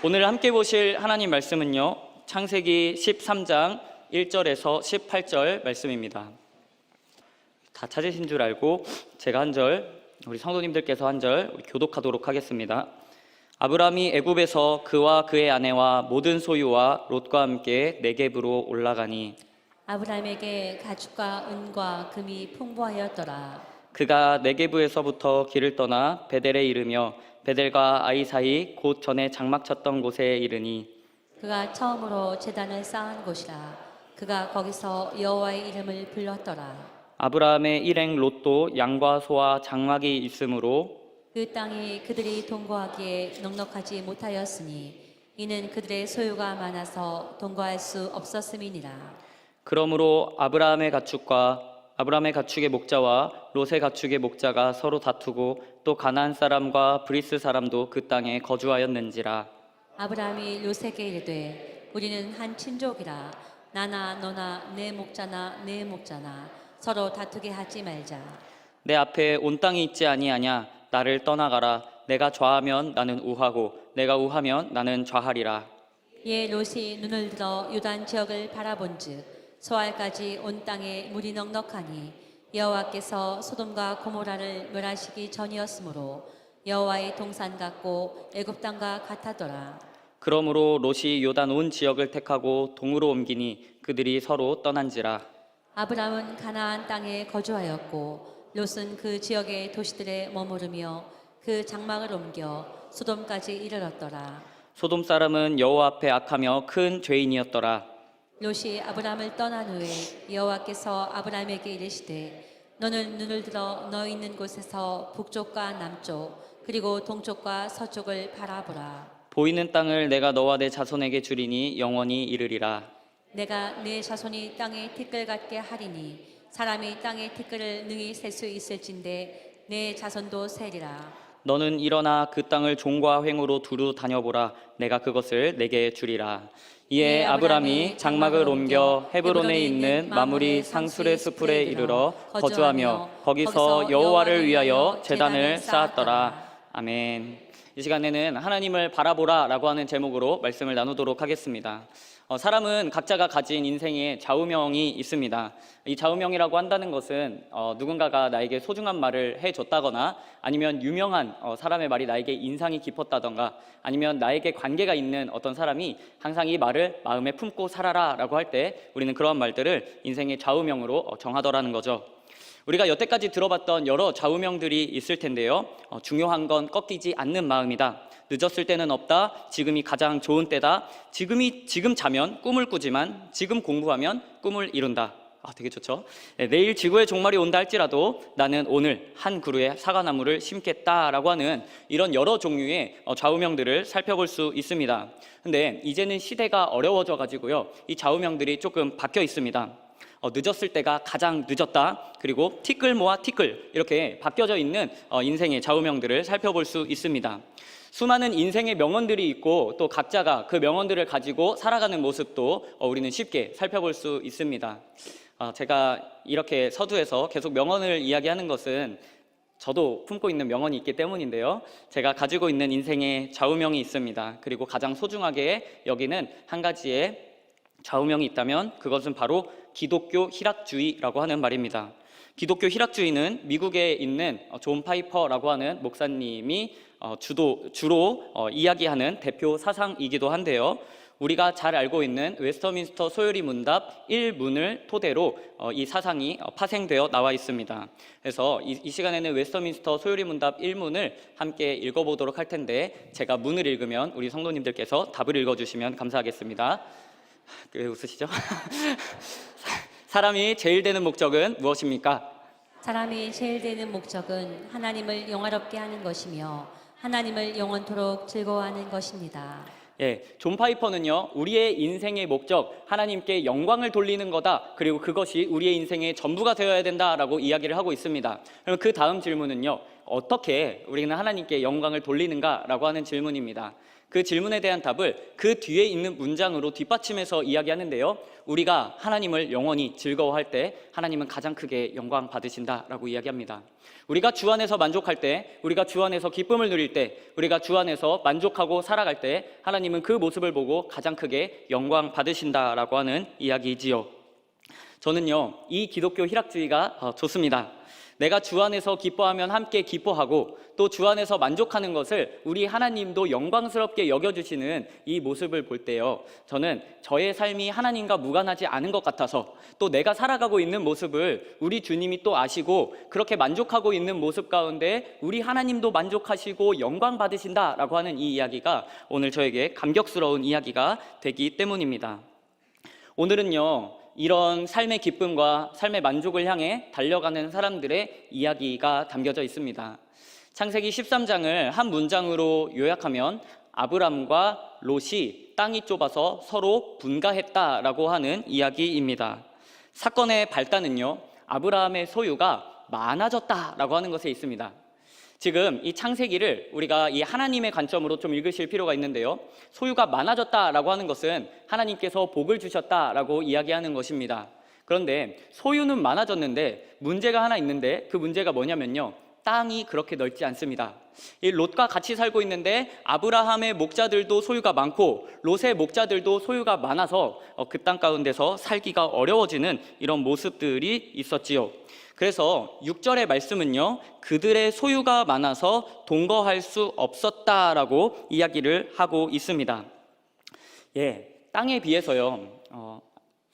오늘 함께 보실 하나님 말씀은요, 창세기 13장 1절에서 18절 말씀입니다. 다 찾으신 줄 알고 제가 한 절, 우리 성도님들께서 한 절 교독하도록 하겠습니다. 아브라함이 애굽에서 그와 그의 아내와 모든 소유와 롯과 함께 네겝으로 올라가니 아브라함에게 가축과 은과 금이 풍부하였더라. 그가 네겝에서부터 길을 떠나 베델에 이르며 베델과 아이 사이 곧 전에 장막 쳤던 곳에 이르니 그가 처음으로 제단을 쌓은 곳이라. 그가 거기서 여호와의 이름을 불렀더라. 아브라함의 일행 롯도 양과 소와 장막이 있으므로 그 땅이 그들이 동거하기에 넉넉하지 못하였으니 이는 그들의 소유가 많아서 동거할 수 없었음이니라. 그러므로 아브라함의 가축의 목자와 롯의 가축의 목자가 서로 다투고 또 가나안 사람과 브리스 사람도 그 땅에 거주하였는지라. 아브라함이 롯에게 이르되 우리는 한 친족이라. 나나 너나 내 목자나 내 목자나 서로 다투게 하지 말자. 내 앞에 온 땅이 있지 아니하냐. 나를 떠나가라. 내가 좌하면 나는 우하고 내가 우하면 나는 좌하리라. 이에 롯이 눈을 들어 요단 지역을 바라본즉 소알까지 온 땅에 물이 넉넉하니 여호와께서 소돔과 고모라를 멸하시기 전이었으므로 여호와의 동산 같고 애굽 땅과 같았더라. 그러므로 롯이 요단 온 지역을 택하고 동으로 옮기니 그들이 서로 떠난지라. 아브람은 가나안 땅에 거주하였고 롯은 그 지역의 도시들에 머무르며 그 장막을 옮겨 소돔까지 이르렀더라. 소돔 사람은 여호와 앞에 악하며 큰 죄인이었더라. 롯이 아브람을 떠난 후에 여호와께서 아브람에게 이르시되 너는 눈을 들어 너 있는 곳에서 북쪽과 남쪽 그리고 동쪽과 서쪽을 바라보라. 보이는 땅을 내가 너와 내 자손에게 주리니 영원히 이르리라. 내가 내 자손이 땅의 티끌 같게 하리니 사람이 땅의 티끌을 능히 셀 수 있을진데 내 자손도 세리라. 너는 일어나 그 땅을 종과 횡으로 두루 다녀보라. 내가 그것을 내게 주리라. 이에 아브람이 장막을 옮겨 헤브론에 있는 마므리 상술의 수풀에 이르러 거주하며 거기서 여호와를 위하여 제단을 쌓았더라. 아멘. 이 시간에는 하나님을 바라보라라고 하는 제목으로 말씀을 나누도록 하겠습니다. 사람은 각자가 가진 인생에 좌우명이 있습니다. 이 좌우명이라고 한다는 것은 누군가가 나에게 소중한 말을 해줬다거나 아니면 유명한 사람의 말이 나에게 인상이 깊었다던가 아니면 나에게 관계가 있는 어떤 사람이 항상 이 말을 마음에 품고 살아라 라고 할 때 우리는 그러한 말들을 인생의 좌우명으로 정하더라는 거죠. 우리가 여태까지 들어봤던 여러 좌우명들이 있을 텐데요. 중요한 건 꺾이지 않는 마음이다. 늦었을 때는 없다. 지금이 가장 좋은 때다. 지금 자면 꿈을 꾸지만 지금 공부하면 꿈을 이룬다. 되게 좋죠. 내일 지구의 종말이 온다 할지라도 나는 오늘 한 그루의 사과나무를 심겠다라고 하는 이런 여러 종류의 좌우명들을 살펴볼 수 있습니다. 근데 이제는 시대가 어려워져 가지고요. 이 좌우명들이 조금 바뀌어 있습니다. 늦었을 때가 가장 늦었다. 그리고 티끌 모아 티끌 이렇게 바뀌어져 있는 인생의 좌우명들을 살펴볼 수 있습니다. 수많은 인생의 명언들이 있고 또 각자가 그 명언들을 가지고 살아가는 모습도 우리는 쉽게 살펴볼 수 있습니다. 제가 이렇게 서두에서 계속 명언을 이야기하는 것은 저도 품고 있는 명언이 있기 때문인데요. 제가 가지고 있는 인생의 좌우명이 있습니다. 그리고 가장 소중하게 여기는 한 가지의 좌우명이 있다면 그것은 바로 기독교 희락주의라고 하는 말입니다. 기독교 희락주의는 미국에 있는 존 파이퍼라고 하는 목사님이 주로 이야기하는 대표 사상이기도 한데요. 우리가 잘 알고 있는 웨스터민스터 소요리 문답 1문을 토대로 이 사상이 파생되어 나와 있습니다. 그래서 이 시간에는 웨스터민스터 소요리 문답 1문을 함께 읽어보도록 할 텐데 제가 문을 읽으면 우리 성도님들께서 답을 읽어주시면 감사하겠습니다. 왜 웃으시죠? 사람이 제일 되는 목적은 무엇입니까? 사람이 제일 되는 목적은 하나님을 영화롭게 하는 것이며 하나님을 영원토록 즐거워하는 것입니다. 존 파이퍼는요, 우리의 인생의 목적, 하나님께 영광을 돌리는 거다. 그리고 그것이 우리의 인생의 전부가 되어야 된다라고 이야기를 하고 있습니다. 그럼 그 다음 질문은요, 어떻게 우리는 하나님께 영광을 돌리는가라고 하는 질문입니다. 그 질문에 대한 답을 그 뒤에 있는 문장으로 뒷받침해서 이야기하는데요. 우리가 하나님을 영원히 즐거워할 때 하나님은 가장 크게 영광 받으신다라고 이야기합니다. 우리가 주 안에서 만족할 때, 우리가 주 안에서 기쁨을 누릴 때, 우리가 주 안에서 만족하고 살아갈 때 하나님은 그 모습을 보고 가장 크게 영광 받으신다라고 하는 이야기지요. 저는요, 이 기독교 희락주의가 좋습니다. 내가 주 안에서 기뻐하면 함께 기뻐하고 또 주 안에서 만족하는 것을 우리 하나님도 영광스럽게 여겨주시는 이 모습을 볼 때요, 저는 저의 삶이 하나님과 무관하지 않은 것 같아서, 또 내가 살아가고 있는 모습을 우리 주님이 또 아시고 그렇게 만족하고 있는 모습 가운데 우리 하나님도 만족하시고 영광 받으신다라고 하는 이 이야기가 오늘 저에게 감격스러운 이야기가 되기 때문입니다. 오늘은요, 이런 삶의 기쁨과 삶의 만족을 향해 달려가는 사람들의 이야기가 담겨져 있습니다. 창세기 13장을 한 문장으로 요약하면 아브람과 롯이 땅이 좁아서 서로 분가했다라고 하는 이야기입니다. 사건의 발단은요, 아브라함의 소유가 많아졌다라고 하는 것에 있습니다. 지금 이 창세기를 우리가 이 하나님의 관점으로 좀 읽으실 필요가 있는데요, 소유가 많아졌다라고 하는 것은 하나님께서 복을 주셨다라고 이야기하는 것입니다. 그런데 소유는 많아졌는데 문제가 하나 있는데, 그 문제가 뭐냐면요, 땅이 그렇게 넓지 않습니다. 이 롯과 같이 살고 있는데 아브라함의 목자들도 소유가 많고 롯의 목자들도 소유가 많아서 그 땅 가운데서 살기가 어려워지는 이런 모습들이 있었지요. 그래서 6절의 말씀은요, 그들의 소유가 많아서 동거할 수 없었다라고 이야기를 하고 있습니다. 땅에 비해서요,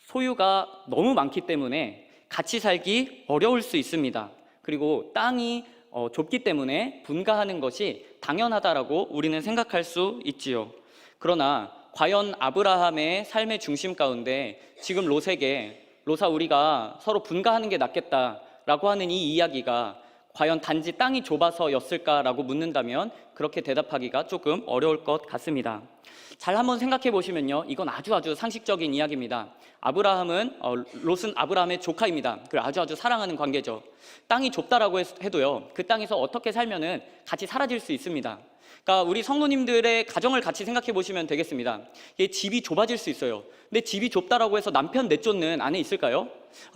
소유가 너무 많기 때문에 같이 살기 어려울 수 있습니다. 그리고 땅이 좁기 때문에 분가하는 것이 당연하다라고 우리는 생각할 수 있지요. 그러나 과연 아브라함의 삶의 중심 가운데 지금 롯에게, 롯아 우리가 서로 분가하는 게 낫겠다라고 하는 이 이야기가 과연 단지 땅이 좁아서였을까라고 묻는다면 그렇게 대답하기가 조금 어려울 것 같습니다. 잘 한번 생각해 보시면요, 이건 아주 상식적인 이야기입니다. 롯은 아브라함의 조카입니다. 그리고 아주 사랑하는 관계죠. 땅이 좁다라고 해도요, 그 땅에서 어떻게 살면은 같이 사라질 수 있습니다. 그러니까 우리 성도님들의 가정을 같이 생각해 보시면 되겠습니다. 집이 좁아질 수 있어요. 근데 집이 좁다라고 해서 남편 내쫓는 아내 있을까요?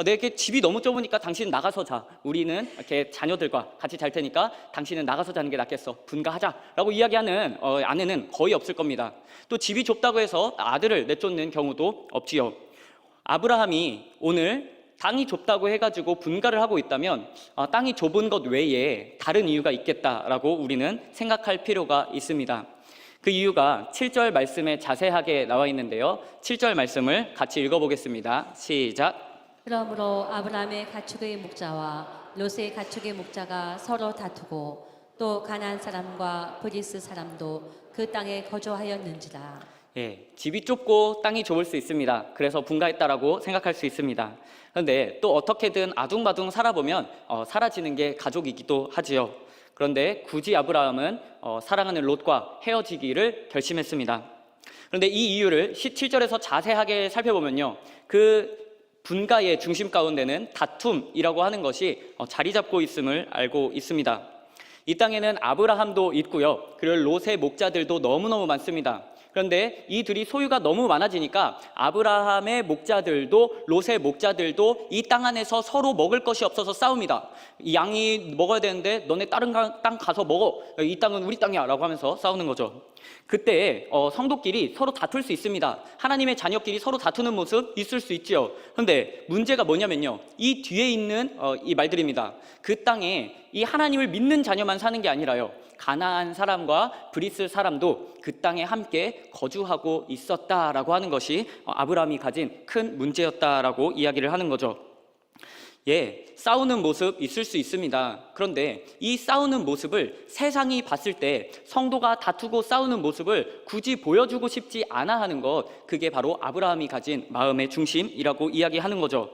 내게 집이 너무 좁으니까 당신은 나가서 자. 우리는 이렇게 자녀들과 같이 잘 테니까 당신은 나가서 자는 게 낫겠어. 분가하자라고 이야기하는 아내는 거의 없을 겁니다. 또 집이 좁다고 해서 아들을 내쫓는 경우도 없지요. 아브라함이 오늘 땅이 좁다고 해가지고 분가를 하고 있다면 땅이 좁은 것 외에 다른 이유가 있겠다라고 우리는 생각할 필요가 있습니다. 그 이유가 7절 말씀에 자세하게 나와 있는데요, 7절 말씀을 같이 읽어보겠습니다. 시작. 그러므로 아브라함의 가축의 목자와 롯의 가축의 목자가 서로 다투고 또 가나안 사람과 브리스 사람도 그 땅에 거주하였는지라. 집이 좁고 땅이 좁을 수 있습니다. 그래서 분가했다라고 생각할 수 있습니다. 그런데 또 어떻게든 아둥바둥 살아보면 사라지는 게 가족이기도 하지요. 그런데 굳이 아브라함은 사랑하는 롯과 헤어지기를 결심했습니다. 그런데 이 이유를 17절에서 자세하게 살펴보면요, 그 분가의 중심 가운데는 다툼이라고 하는 것이 자리 잡고 있음을 알고 있습니다. 이 땅에는 아브라함도 있고요, 그리고 롯의 목자들도 너무너무 많습니다. 그런데 이 둘이 소유가 너무 많아지니까 아브라함의 목자들도 롯의 목자들도 이 땅 안에서 서로 먹을 것이 없어서 싸웁니다. 이 양이 먹어야 되는데 너네 다른 땅 가서 먹어. 이 땅은 우리 땅이야 라고 하면서 싸우는 거죠. 그때 성도끼리 서로 다툴 수 있습니다. 하나님의 자녀끼리 서로 다투는 모습 있을 수 있지요. 그런데 문제가 뭐냐면요, 이 뒤에 있는 이 말들입니다. 그 땅에 이 하나님을 믿는 자녀만 사는 게 아니라요, 가나안 사람과 브리스 사람도 그 땅에 함께 거주하고 있었다라고 하는 것이 아브라함이 가진 큰 문제였다라고 이야기를 하는 거죠. 싸우는 모습 있을 수 있습니다. 그런데 이 싸우는 모습을 세상이 봤을 때 성도가 다투고 싸우는 모습을 굳이 보여주고 싶지 않아 하는 것, 그게 바로 아브라함이 가진 마음의 중심이라고 이야기하는 거죠.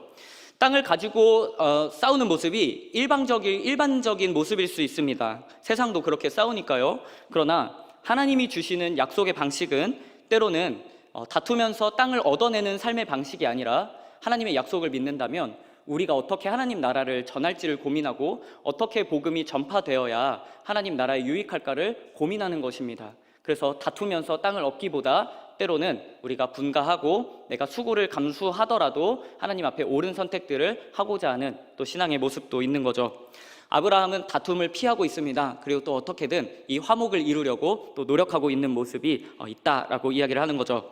땅을 가지고 싸우는 모습이 일반적인 모습일 수 있습니다. 세상도 그렇게 싸우니까요. 그러나 하나님이 주시는 약속의 방식은 때로는 다투면서 땅을 얻어내는 삶의 방식이 아니라, 하나님의 약속을 믿는다면 우리가 어떻게 하나님 나라를 전할지를 고민하고 어떻게 복음이 전파되어야 하나님 나라에 유익할까를 고민하는 것입니다. 그래서 다투면서 땅을 얻기보다 때로는 우리가 분가하고 내가 수고를 감수하더라도 하나님 앞에 옳은 선택들을 하고자 하는 또 신앙의 모습도 있는 거죠. 아브라함은 다툼을 피하고 있습니다. 그리고 또 어떻게든 이 화목을 이루려고 또 노력하고 있는 모습이 있다라고 이야기를 하는 거죠.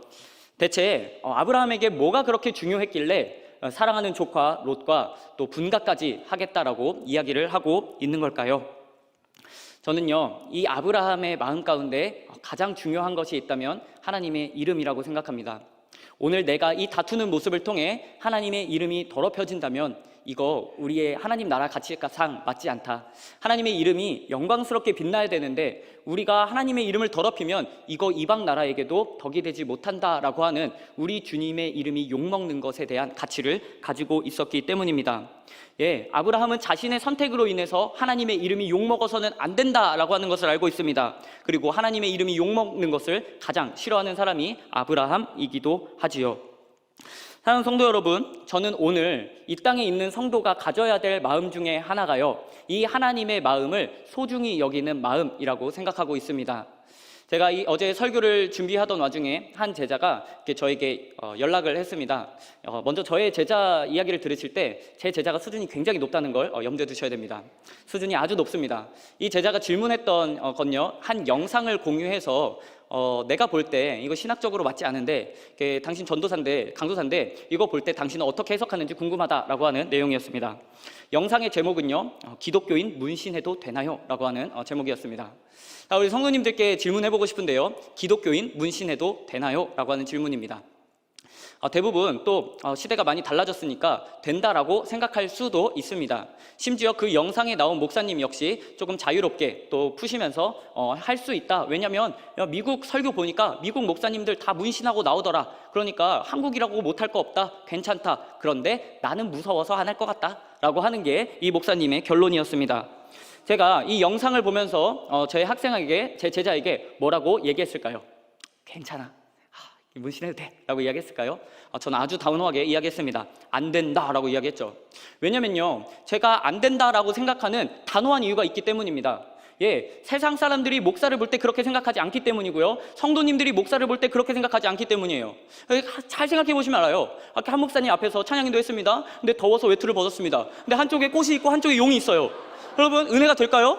대체 아브라함에게 뭐가 그렇게 중요했길래 사랑하는 조카 롯과 또 분가까지 하겠다라고 이야기를 하고 있는 걸까요? 저는요, 이 아브라함의 마음 가운데 가장 중요한 것이 있다면 하나님의 이름이라고 생각합니다. 오늘 내가 이 다투는 모습을 통해 하나님의 이름이 더럽혀진다면 이거 우리의 하나님 나라 가치상 맞지 않다. 하나님의 이름이 영광스럽게 빛나야 되는데 우리가 하나님의 이름을 더럽히면 이거 이방 나라에게도 덕이 되지 못한다라고 하는 우리 주님의 이름이 욕먹는 것에 대한 가치를 가지고 있었기 때문입니다. 아브라함은 자신의 선택으로 인해서 하나님의 이름이 욕먹어서는 안 된다라고 하는 것을 알고 있습니다. 그리고 하나님의 이름이 욕먹는 것을 가장 싫어하는 사람이 아브라함이기도 하지요. 사랑하는 성도 여러분, 저는 오늘 이 땅에 있는 성도가 가져야 될 마음 중에 하나가요, 이 하나님의 마음을 소중히 여기는 마음이라고 생각하고 있습니다. 제가 어제 설교를 준비하던 와중에 한 제자가 저에게 연락을 했습니다. 먼저 저의 제자 이야기를 들으실 때 제 제자가 수준이 굉장히 높다는 걸 염두에 두셔야 됩니다. 수준이 아주 높습니다. 이 제자가 질문했던 건요, 한 영상을 공유해서 내가 볼 때 이거 신학적으로 맞지 않은데 당신 전도사인데 강도사인데 이거 볼 때 당신은 어떻게 해석하는지 궁금하다라고 하는 내용이었습니다. 영상의 제목은요, 기독교인 문신해도 되나요? 라고 하는 제목이었습니다. 우리 성도님들께 질문해보고 싶은데요, 기독교인 문신해도 되나요? 라고 하는 질문입니다. 대부분 또 시대가 많이 달라졌으니까 된다라고 생각할 수도 있습니다. 심지어 그 영상에 나온 목사님 역시 조금 자유롭게 또 푸시면서 할 수 있다. 왜냐하면 미국 설교 보니까 미국 목사님들 다 문신하고 나오더라. 그러니까 한국이라고 못할 거 없다. 괜찮다. 그런데 나는 무서워서 안 할 것 같다. 라고 하는 게 이 목사님의 결론이었습니다. 제가 이 영상을 보면서 제 학생에게, 제 제자에게 뭐라고 얘기했을까요? 괜찮아. 문신해도 돼 라고 이야기했을까요? 저는 아주 단호하게 이야기했습니다. 안 된다 라고 이야기했죠. 왜냐면요, 제가 안 된다라고 생각하는 단호한 이유가 있기 때문입니다. 세상 사람들이 목사를 볼 때 그렇게 생각하지 않기 때문이고요, 성도님들이 목사를 볼 때 그렇게 생각하지 않기 때문이에요. 잘 생각해 보시면 알아요. 아까 한 목사님 앞에서 찬양인도 했습니다. 근데 더워서 외투를 벗었습니다. 근데 한쪽에 꽃이 있고 한쪽에 용이 있어요. 여러분, 은혜가 될까요?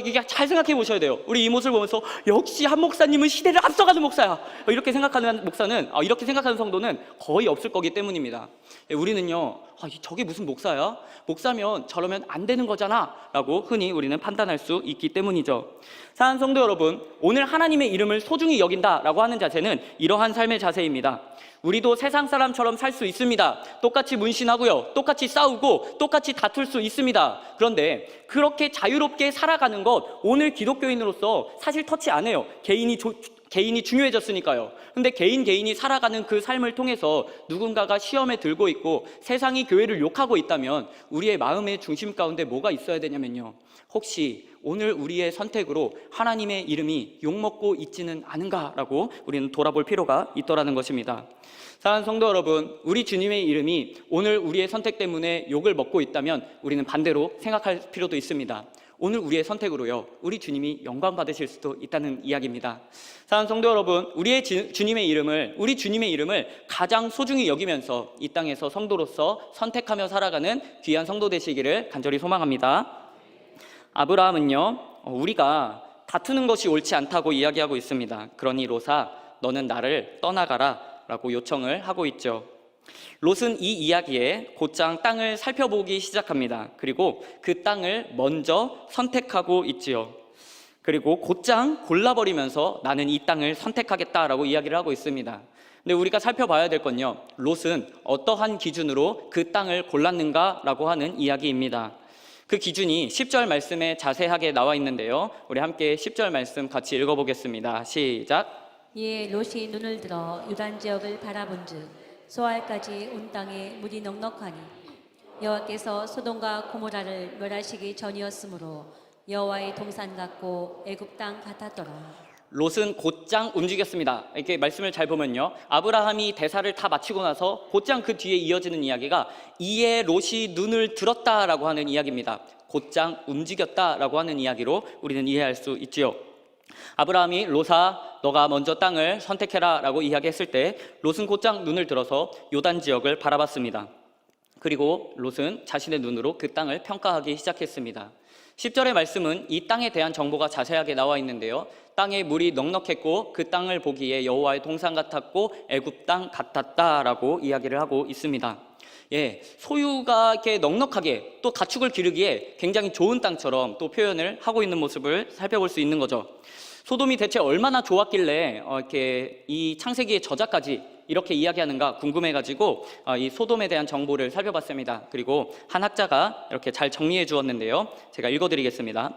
이게 잘 생각해 보셔야 돼요. 우리 이 모습을 보면서 역시 한 목사님은 시대를 앞서가는 목사야, 이렇게 생각하는 목사는, 이렇게 생각하는 성도는 거의 없을 거기 때문입니다. 우리는요, 저게 무슨 목사야? 목사면 저러면 안 되는 거잖아 라고 흔히 우리는 판단할 수 있기 때문이죠. 사랑하는 성도 여러분, 오늘 하나님의 이름을 소중히 여긴다라고 하는 자세는 이러한 삶의 자세입니다. 우리도 세상 사람처럼 살 수 있습니다. 똑같이 문신하고요, 똑같이 싸우고 똑같이 다툴 수 있습니다. 그런데 그렇게 자유롭게 살아가는 것, 오늘 기독교인으로서 사실 터치 안 해요. 개인이 중요해졌으니까요. 근데 개인이 살아가는 그 삶을 통해서 누군가가 시험에 들고 있고 세상이 교회를 욕하고 있다면 우리의 마음의 중심 가운데 뭐가 있어야 되냐면요, 혹시 오늘 우리의 선택으로 하나님의 이름이 욕먹고 있지는 않은가라고 우리는 돌아볼 필요가 있더라는 것입니다. 사랑하는 성도 여러분, 우리 주님의 이름이 오늘 우리의 선택 때문에 욕을 먹고 있다면 우리는 반대로 생각할 필요도 있습니다. 오늘 우리의 선택으로요, 우리 주님이 영광 받으실 수도 있다는 이야기입니다. 사랑하는 성도 여러분, 우리 주님의 이름을 가장 소중히 여기면서 이 땅에서 성도로서 선택하며 살아가는 귀한 성도 되시기를 간절히 소망합니다. 아브라함은요, 우리가 다투는 것이 옳지 않다고 이야기하고 있습니다. 그러니 롯아, 너는 나를 떠나가라 라고 요청을 하고 있죠. 롯은 이 이야기에 곧장 땅을 살펴보기 시작합니다. 그리고 그 땅을 먼저 선택하고 있지요. 그리고 곧장 골라버리면서 나는 이 땅을 선택하겠다라고 이야기를 하고 있습니다. 근데 우리가 살펴봐야 될 건요, 롯은 어떠한 기준으로 그 땅을 골랐는가라고 하는 이야기입니다. 그 기준이 10절 말씀에 자세하게 나와 있는데요, 우리 함께 10절 말씀 같이 읽어보겠습니다. 시작. 이에 롯이 눈을 들어 유단 지역을 바라본즉 소알까지 온 땅에 물이 넉넉하니 여호와께서 소돔과 고모라를 멸하시기 전이었으므로 여호와의 동산 같고 애굽 땅 같았더라. 롯은 곧장 움직였습니다. 이렇게 말씀을 잘 보면요, 아브라함이 대사를 다 마치고 나서 곧장 그 뒤에 이어지는 이야기가 이에 롯이 눈을 들었다라고 하는 이야기입니다. 곧장 움직였다라고 하는 이야기로 우리는 이해할 수 있지요. 아브라함이 롯아 너가 먼저 땅을 선택해라 라고 이야기했을 때 롯은 곧장 눈을 들어서 요단 지역을 바라봤습니다. 그리고 롯은 자신의 눈으로 그 땅을 평가하기 시작했습니다. 10절의 말씀은 이 땅에 대한 정보가 자세하게 나와 있는데요. 땅에 물이 넉넉했고 그 땅을 보기에 여호와의 동산 같았고 애굽 땅 같았다라고 이야기를 하고 있습니다. 소유가 이렇게 넉넉하게 또 가축을 기르기에 굉장히 좋은 땅처럼 또 표현을 하고 있는 모습을 살펴볼 수 있는 거죠. 소돔이 대체 얼마나 좋았길래 이렇게 이 창세기의 저자까지 이렇게 이야기하는가 궁금해가지고 이 소돔에 대한 정보를 살펴봤습니다. 그리고 한 학자가 이렇게 잘 정리해 주었는데요. 제가 읽어드리겠습니다.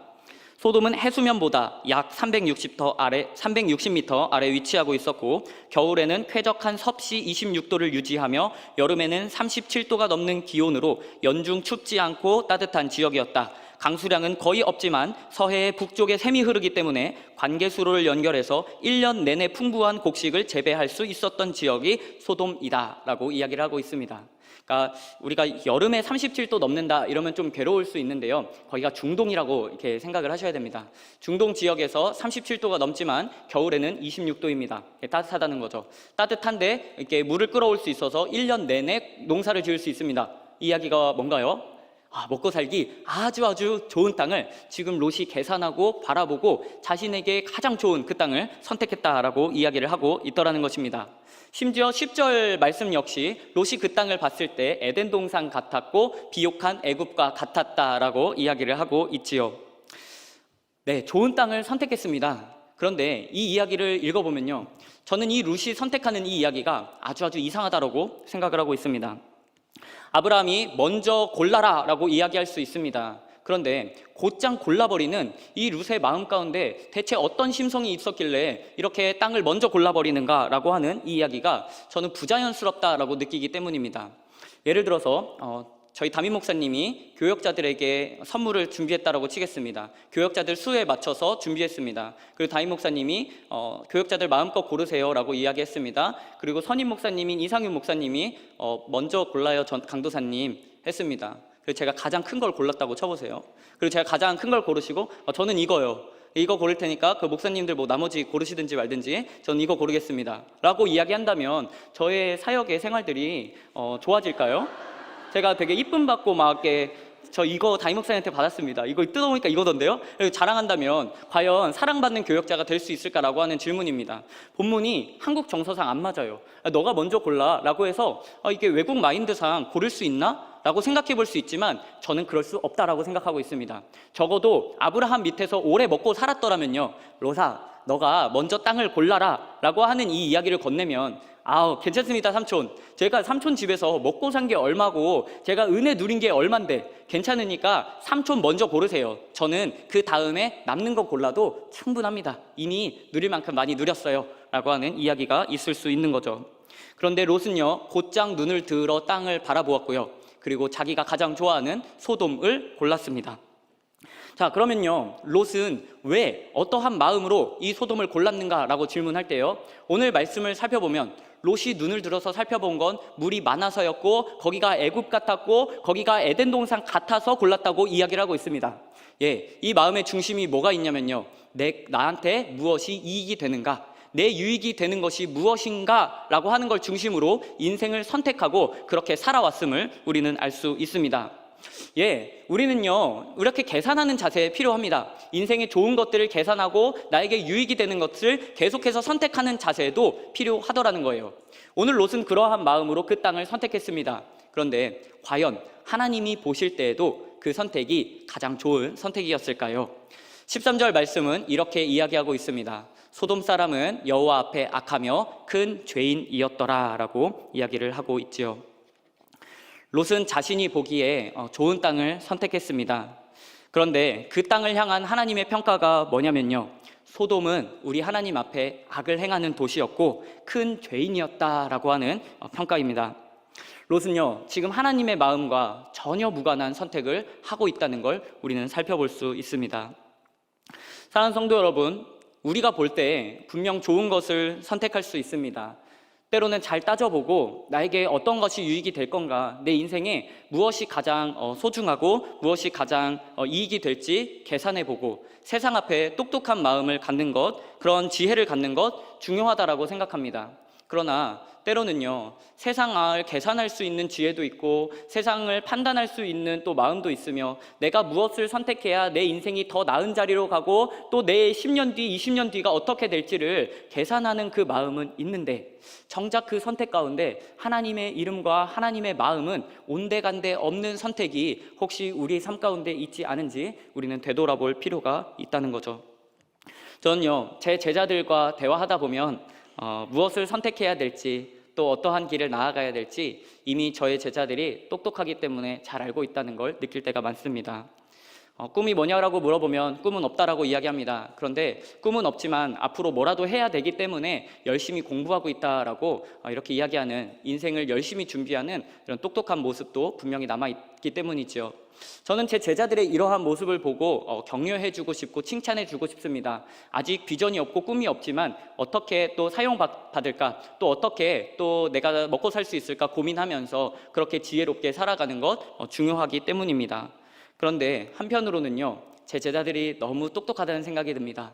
소돔은 해수면보다 약 360m 아래 위치하고 있었고 겨울에는 쾌적한 섭씨 26도를 유지하며 여름에는 37도가 넘는 기온으로 연중 춥지 않고 따뜻한 지역이었다. 강수량은 거의 없지만 서해의 북쪽에 샘이 흐르기 때문에 관계수로를 연결해서 1년 내내 풍부한 곡식을 재배할 수 있었던 지역이 소돔이다 라고 이야기를 하고 있습니다. 그러니까 우리가 여름에 37도 넘는다 이러면 좀 괴로울 수 있는데요. 거기가 중동이라고 이렇게 생각을 하셔야 됩니다. 중동 지역에서 37도가 넘지만 겨울에는 26도입니다. 따뜻하다는 거죠. 따뜻한데 이렇게 물을 끌어올 수 있어서 1년 내내 농사를 지을 수 있습니다. 이 이야기가 뭔가요? 먹고 살기 아주 좋은 땅을 지금 롯이 계산하고 바라보고 자신에게 가장 좋은 그 땅을 선택했다라고 이야기를 하고 있더라는 것입니다. 심지어 10절 말씀 역시 롯이 그 땅을 봤을 때 에덴 동산 같았고 비옥한 애굽과 같았다라고 이야기를 하고 있지요. 좋은 땅을 선택했습니다. 그런데 이 이야기를 읽어보면요, 저는 이 롯이 선택하는 이 이야기가 아주 이상하다라고 생각을 하고 있습니다. 아브라함이 먼저 골라라 라고 이야기할 수 있습니다. 그런데 곧장 골라버리는 이 롯의 마음 가운데 대체 어떤 심성이 있었길래 이렇게 땅을 먼저 골라버리는가 라고 하는 이 이야기가 저는 부자연스럽다라고 느끼기 때문입니다. 예를 들어서 저희 담임 목사님이 교역자들에게 선물을 준비했다라고 치겠습니다. 교역자들 수에 맞춰서 준비했습니다. 그리고 담임 목사님이 교역자들 마음껏 고르세요 라고 이야기했습니다. 그리고 선임 목사님인 이상윤 목사님이 먼저 골라요 강도사님 했습니다. 그래서 제가 가장 큰 걸 골랐다고 쳐보세요. 그리고 제가 가장 큰 걸 고르시고 저는 이거요, 이거 고를 테니까 그 목사님들 나머지 고르시든지 말든지 저는 이거 고르겠습니다 라고 이야기한다면 저의 사역의 생활들이 좋아질까요? 제가 되게 이쁨 받고 저 이거 담임 목사님한테 받았습니다, 이거 뜯어보니까 이거던데요? 자랑한다면 과연 사랑받는 교역자가 될 수 있을까라고 하는 질문입니다. 본문이 한국 정서상 안 맞아요. 너가 먼저 골라 라고 해서 이게 외국 마인드상 고를 수 있나? 라고 생각해 볼 수 있지만 저는 그럴 수 없다라고 생각하고 있습니다. 적어도 아브라함 밑에서 오래 먹고 살았더라면요, 롯아 너가 먼저 땅을 골라라 라고 하는 이 이야기를 건네면 괜찮습니다 삼촌, 제가 삼촌 집에서 먹고 산 게 얼마고 제가 은혜 누린 게 얼만데 괜찮으니까 삼촌 먼저 고르세요. 저는 그 다음에 남는 거 골라도 충분합니다. 이미 누릴 만큼 많이 누렸어요 라고 하는 이야기가 있을 수 있는 거죠. 그런데 롯은요, 곧장 눈을 들어 땅을 바라보았고요, 그리고 자기가 가장 좋아하는 소돔을 골랐습니다. 자, 그러면요, 롯은 왜 어떠한 마음으로 이 소돔을 골랐는가 라고 질문할 때요, 오늘 말씀을 살펴보면 롯이 눈을 들어서 살펴본 건 물이 많아서였고 거기가 애굽 같았고 거기가 에덴 동산 같아서 골랐다고 이야기를 하고 있습니다. 이 마음의 중심이 뭐가 있냐면요, 나한테 무엇이 이익이 되는가, 내 유익이 되는 것이 무엇인가 라고 하는 걸 중심으로 인생을 선택하고 그렇게 살아왔음을 우리는 알 수 있습니다. 우리는요, 이렇게 계산하는 자세 필요합니다. 인생의 좋은 것들을 계산하고 나에게 유익이 되는 것을 계속해서 선택하는 자세도 필요하더라는 거예요. 오늘 롯은 그러한 마음으로 그 땅을 선택했습니다. 그런데 과연 하나님이 보실 때에도 그 선택이 가장 좋은 선택이었을까요? 13절 말씀은 이렇게 이야기하고 있습니다. 소돔 사람은 여호와 앞에 악하며 큰 죄인이었더라 라고 이야기를 하고 있지요. 롯은 자신이 보기에 좋은 땅을 선택했습니다. 그런데 그 땅을 향한 하나님의 평가가 뭐냐면요, 소돔은 우리 하나님 앞에 악을 행하는 도시였고 큰 죄인이었다라고 하는 평가입니다. 롯은요, 지금 하나님의 마음과 전혀 무관한 선택을 하고 있다는 걸 우리는 살펴볼 수 있습니다. 사랑하는 성도 여러분, 우리가 볼 때 분명 좋은 것을 선택할 수 있습니다. 때로는 잘 따져보고 나에게 어떤 것이 유익이 될 건가, 내 인생에 무엇이 가장 소중하고 무엇이 가장 이익이 될지 계산해보고 세상 앞에 똑똑한 마음을 갖는 것, 그런 지혜를 갖는 것 중요하다라고 생각합니다. 그러나 때로는요, 세상을 계산할 수 있는 지혜도 있고 세상을 판단할 수 있는 또 마음도 있으며 내가 무엇을 선택해야 내 인생이 더 나은 자리로 가고 또 내 10년 뒤, 20년 뒤가 어떻게 될지를 계산하는 그 마음은 있는데 정작 그 선택 가운데 하나님의 이름과 하나님의 마음은 온데간데 없는 선택이 혹시 우리의 삶 가운데 있지 않은지 우리는 되돌아볼 필요가 있다는 거죠. 저는요, 제 제자들과 대화하다 보면 무엇을 선택해야 될지 또 어떠한 길을 나아가야 될지 이미 저의 제자들이 똑똑하기 때문에 잘 알고 있다는 걸 느낄 때가 많습니다. 꿈이 뭐냐라고 물어보면 꿈은 없다라고 이야기합니다. 그런데 꿈은 없지만 앞으로 뭐라도 해야 되기 때문에 열심히 공부하고 있다라고 이렇게 이야기하는, 인생을 열심히 준비하는 이런 똑똑한 모습도 분명히 남아있기 때문이죠. 저는 제 제자들의 이러한 모습을 보고 격려해주고 싶고 칭찬해주고 싶습니다. 아직 비전이 없고 꿈이 없지만 어떻게 또 사용받을까, 또 어떻게 또 내가 먹고 살 수 있을까 고민하면서 그렇게 지혜롭게 살아가는 것 중요하기 때문입니다. 그런데 한편으로는요, 제 제자들이 너무 똑똑하다는 생각이 듭니다.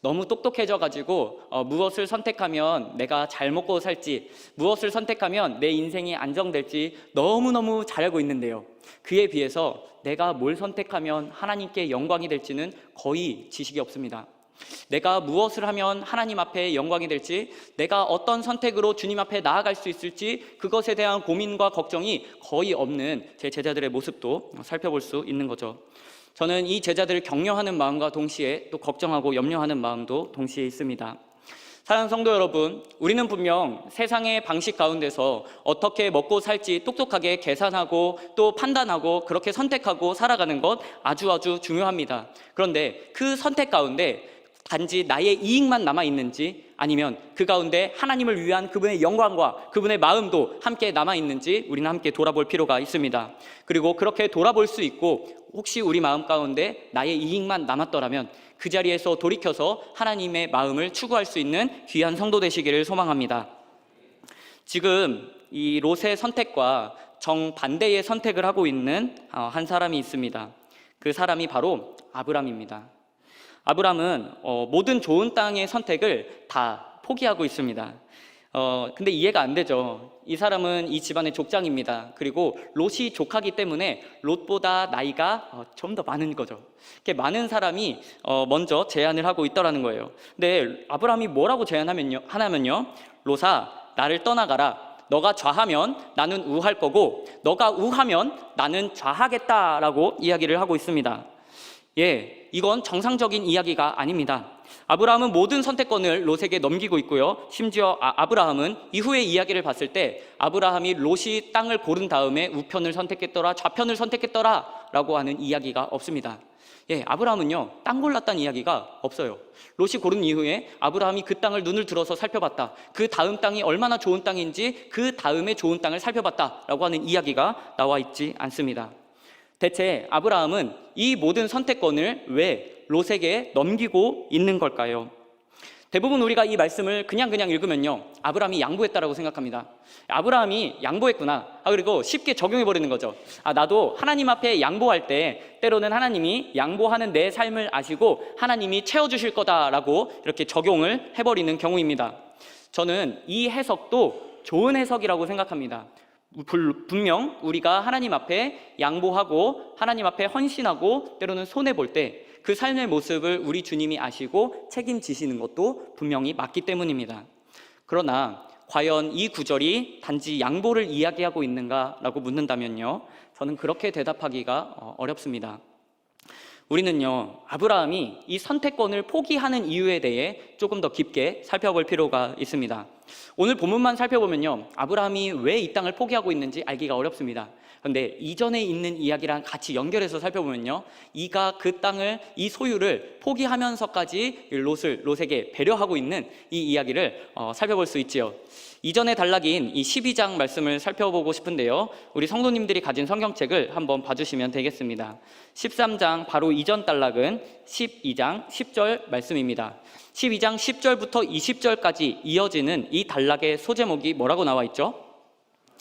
너무 똑똑해져가지고 무엇을 선택하면 내가 잘 먹고 살지, 무엇을 선택하면 내 인생이 안정될지 너무너무 잘 알고 있는데요, 그에 비해서 내가 뭘 선택하면 하나님께 영광이 될지는 거의 지식이 없습니다. 내가 무엇을 하면 하나님 앞에 영광이 될지, 내가 어떤 선택으로 주님 앞에 나아갈 수 있을지 그것에 대한 고민과 걱정이 거의 없는 제 제자들의 모습도 살펴볼 수 있는 거죠. 저는 이 제자들을 격려하는 마음과 동시에 또 걱정하고 염려하는 마음도 동시에 있습니다. 사랑하는 성도 여러분, 우리는 분명 세상의 방식 가운데서 어떻게 먹고 살지 똑똑하게 계산하고 또 판단하고 그렇게 선택하고 살아가는 것 아주 중요합니다. 그런데 그 선택 가운데 단지 나의 이익만 남아있는지 아니면 그 가운데 하나님을 위한 그분의 영광과 그분의 마음도 함께 남아있는지 우리는 함께 돌아볼 필요가 있습니다. 그리고 그렇게 돌아볼 수 있고 혹시 우리 마음 가운데 나의 이익만 남았더라면 그 자리에서 돌이켜서 하나님의 마음을 추구할 수 있는 귀한 성도 되시기를 소망합니다. 지금 이 롯의 선택과 정반대의 선택을 하고 있는 한 사람이 있습니다. 그 사람이 바로 아브람입니다. 아브람은 모든 좋은 땅의 선택을 다 포기하고 있습니다. 근데 이해가 안 되죠. 이 사람은 이 집안의 족장입니다. 그리고 롯이 조카기 때문에 롯보다 나이가 좀 더 많은 거죠. 이렇게 많은 사람이 먼저 제안을 하고 있더라는 거예요. 근데 아브람이 뭐라고 하냐면요, 롯아, 나를 떠나가라. 너가 좌하면 나는 우할 거고 너가 우하면 나는 좌하겠다라고 이야기를 하고 있습니다. 이건 정상적인 이야기가 아닙니다. 아브라함은 모든 선택권을 롯에게 넘기고 있고요, 심지어 아브라함은 이후의 이야기를 봤을 때 아브라함이 롯이 땅을 고른 다음에 우편을 선택했더라, 좌편을 선택했더라 라고 하는 이야기가 없습니다. 아브라함은요, 땅 골랐다는 이야기가 없어요. 롯이 고른 이후에 아브라함이 그 땅을 눈을 들어서 살펴봤다, 그 다음 땅이 얼마나 좋은 땅인지 그 다음에 좋은 땅을 살펴봤다 라고 하는 이야기가 나와 있지 않습니다. 대체 아브라함은 이 모든 선택권을 왜 롯에게 넘기고 있는 걸까요? 대부분 우리가 이 말씀을 그냥 읽으면요, 아브라함이 양보했다라고 생각합니다. 아브라함이 양보했구나. 그리고 쉽게 적용해버리는 거죠. 나도 하나님 앞에 양보할 때 때로는 하나님이 양보하는 내 삶을 아시고 하나님이 채워주실 거다라고 이렇게 적용을 해버리는 경우입니다. 저는 이 해석도 좋은 해석이라고 생각합니다. 분명 우리가 하나님 앞에 양보하고 하나님 앞에 헌신하고 때로는 손해볼 때 그 삶의 모습을 우리 주님이 아시고 책임지시는 것도 분명히 맞기 때문입니다. 그러나 과연 이 구절이 단지 양보를 이야기하고 있는가라고 묻는다면요, 저는 그렇게 대답하기가 어렵습니다. 우리는요, 아브라함이 이 선택권을 포기하는 이유에 대해 조금 더 깊게 살펴볼 필요가 있습니다. 오늘 본문만 살펴보면요, 아브라함이 왜 이 땅을 포기하고 있는지 알기가 어렵습니다. 그런데 이전에 있는 이야기랑 같이 연결해서 살펴보면요, 이가 그 땅을, 이 소유를 포기하면서까지 롯에게 배려하고 있는 이 이야기를 살펴볼 수 있지요. 이전에 단락인 이 12장 말씀을 살펴보고 싶은데요, 우리 성도님들이 가진 성경책을 한번 봐주시면 되겠습니다. 13장 바로 이전 단락은 12장 10절 말씀입니다. 12장 10절부터 20절까지 이어지는 이 단락의 소제목이 뭐라고 나와 있죠?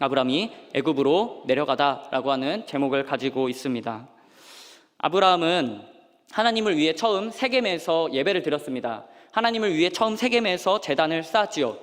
아브라함이 애굽으로 내려가다라고 하는 제목을 가지고 있습니다. 아브라함은 하나님을 위해 처음 세겜에서 예배를 드렸습니다. 하나님을 위해 처음 세겜에서 제단을 쌓았지요.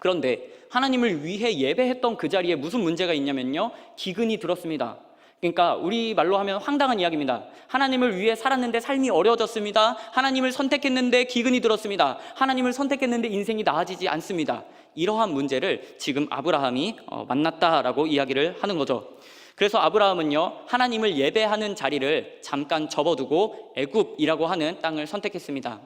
그런데 하나님을 위해 예배했던 그 자리에 무슨 문제가 있냐면요, 기근이 들었습니다. 그러니까 우리 말로 하면 황당한 이야기입니다. 하나님을 위해 살았는데 삶이 어려워졌습니다. 하나님을 선택했는데 기근이 들었습니다. 하나님을 선택했는데 인생이 나아지지 않습니다. 이러한 문제를 지금 아브라함이 만났다라고 이야기를 하는 거죠. 그래서 아브라함은요, 하나님을 예배하는 자리를 잠깐 접어두고 애굽이라고 하는 땅을 선택했습니다.